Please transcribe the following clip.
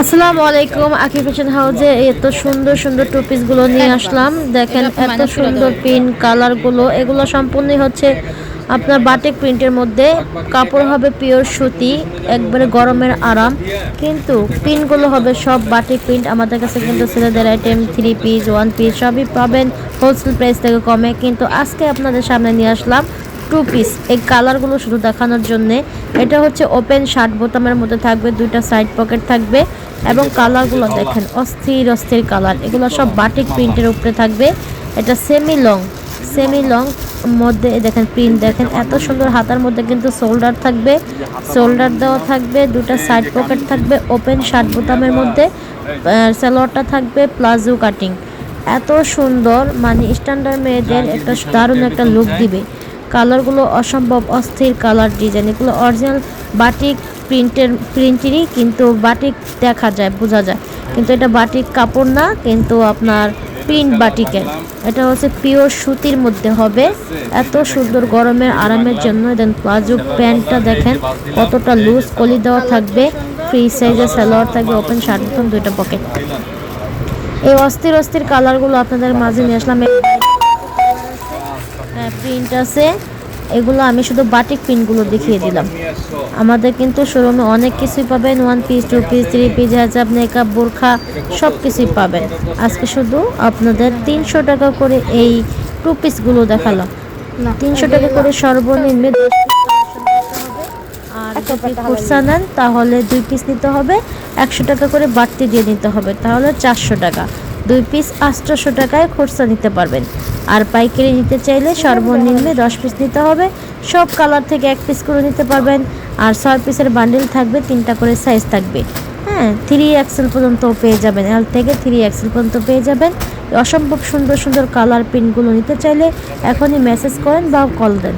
আসসালামু আলাইকুম। আকি ফ্যাশন হাউসে এত সুন্দর সুন্দর টু পিসগুলো নিয়ে আসলাম। দেখেন এত সুন্দর প্রিন্ট কালারগুলো, এগুলো সম্পূর্ণই হচ্ছে আপনার বাটিক প্রিন্টের মধ্যে। কাপড় হবে পিওর সুতি, একবারে গরমের আরাম। কিন্তু প্রিন্টগুলো হবে সব বাটিক প্রিন্ট। আমাদের কাছে কিন্তু ছেলেদের আইটেম 3 পিস 1 পিস সবই পাবেন হোলসেল প্রাইস থেকে কমে। কিন্তু আজকে আপনাদের সামনে নিয়ে আসলাম টু পিস। এই কালারগুলো শুধু দেখানোর জন্যে। এটা হচ্ছে ওপেন শার্ট, বোতামের মধ্যে থাকবে, দুইটা সাইড পকেট থাকবে এবং কালারগুলো দেখেন অস্থির অস্থির কালার। এগুলো সব বাটিক প্রিন্টের উপরে থাকবে। এটা সেমি লং মধ্যে দেখেন প্রিন্ট, দেখেন এত সুন্দর। হাতার মধ্যে কিন্তু শোল্ডার থাকবে, শোল্ডার দেওয়া থাকবে, দুটা সাইড পকেট থাকবে, ওপেন শার্ট বোতামের মধ্যে সালোয়ারটা থাকবে প্লাজো কাটিং। এত সুন্দর, মানে স্ট্যান্ডার্ড মেয়েদের একটা দারুণ একটা লুক দিবে। কালারগুলো অসম্ভব অস্থির কালার ডিজাইন। এগুলো অরিজিনাল বাটিক প্রিন্টেরই, কিন্তু বাটিক দেখা যায়, বোঝা যায়, কিন্তু এটা বাটিক কাপড় না, কিন্তু আপনার প্রিন্ট বাটিকের। এটা হচ্ছে পিওর সুতির মধ্যে হবে। এত সুন্দর গরমের আরামের জন্য। দেন প্লাজো প্যান্টটা দেখেন কতটা লুজ, কলি দেওয়া থাকবে, ফ্রি সাইজের সালোয়ার থাকবে, ওপেন শার্ট বটন, দুইটা পকেট। এই অস্থির অস্থির কালারগুলো আপনাদের মাঝে নিয়ে আসলাম। প্রিন্ট আছে, এগুলো আমি শুধু বাটিক প্রিন্টগুলো দেখিয়ে দিলাম। আমাদের কিন্তু শোরুমে অনেক কিছুই পাবেন, 1 পিস 2 পিস 3 পিস, হেজাব, মেকআপ, বোরখা সব কিছুই পাবেন। আজকে শুধু আপনাদের 300 টাকা করে এই টু পিসগুলো দেখালাম। 300 টাকা করে সর্বনিম্ন 10 পিস হবে। আর যদি খুচরা নেন তাহলে 2 পিস নিতে হবে, 100 টাকা করে বাড়তি দিয়ে নিতে হবে, তাহলে 400 টাকা। 2 পিস 800 টাকায় খুচরা নিতে পারবেন। আর পাইকারি নিতে চাইলে সর্বনিম্ন 10 পিস নিতে হবে। সব কালার থেকে 1 পিস করে নিতে পারবেন। আর 6 পিসের বান্ডেল থাকবে, 3টা করে সাইজ থাকবে। হ্যাঁ, 3XL পর্যন্ত পেয়ে যাবেন, L থেকে 3XL পর্যন্ত পেয়ে যাবেন। অসম্ভব সুন্দর সুন্দর কালার প্রিন্টগুলো নিতে চাইলে এখনই মেসেজ করেন বা কল দেন।